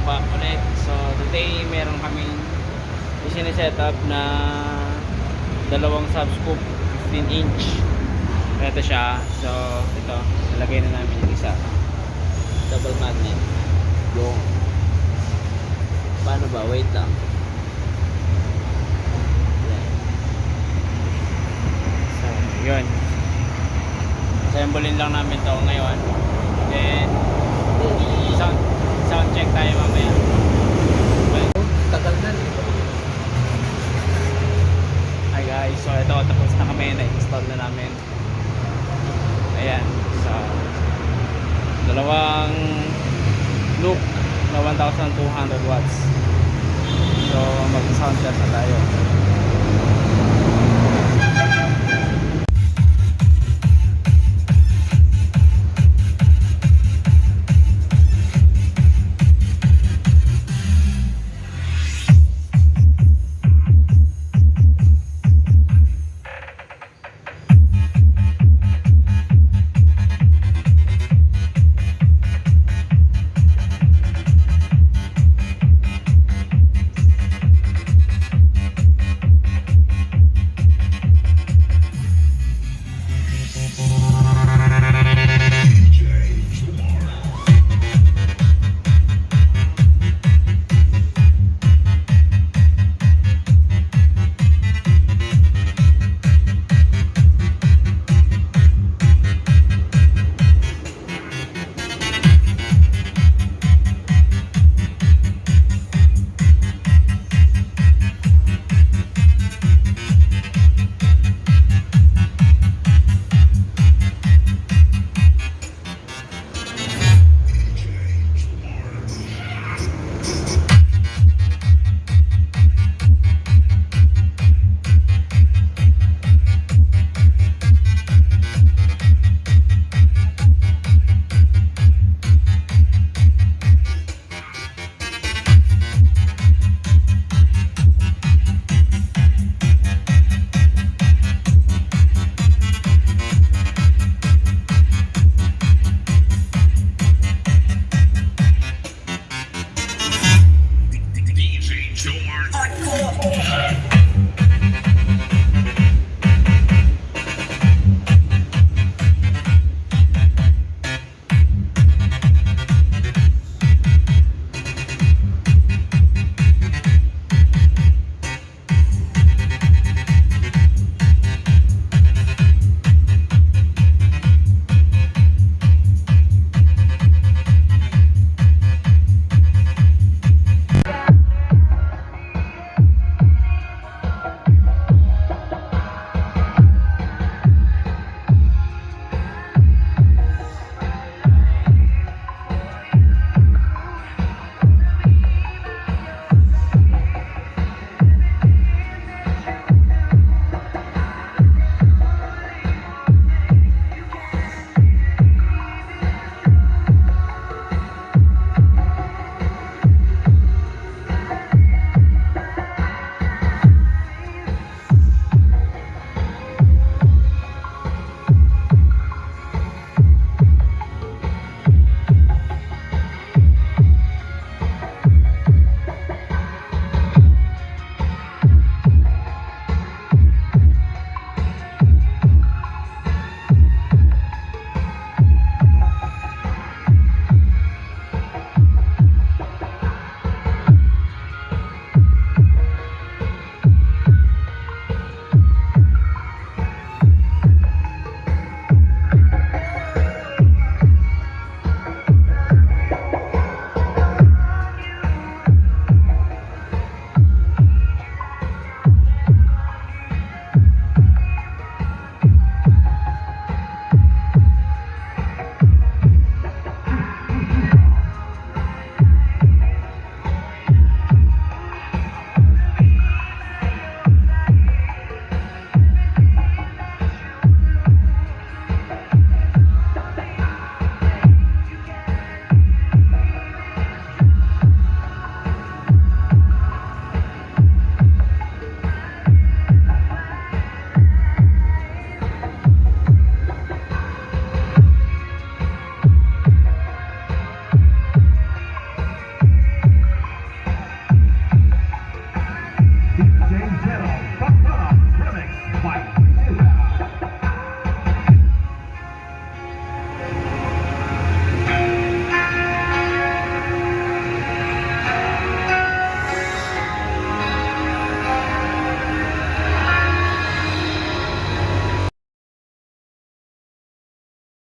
back ulit. So today meron kaming isineset up na dalawang Subscoop 15-inch. Ito siya. So ito, nalagay na namin yung isa. Double magnet. Yung paano ba? Wait lang. Yan. So yun, assemblein lang namin to ngayon. Then sound check tayo mamaya. Tagal na dito. Hi guys, so ito tapos na kami, na-install na namin. Ayan, so dalawang loop na 1,200 watts. So mag-sound test na tayo.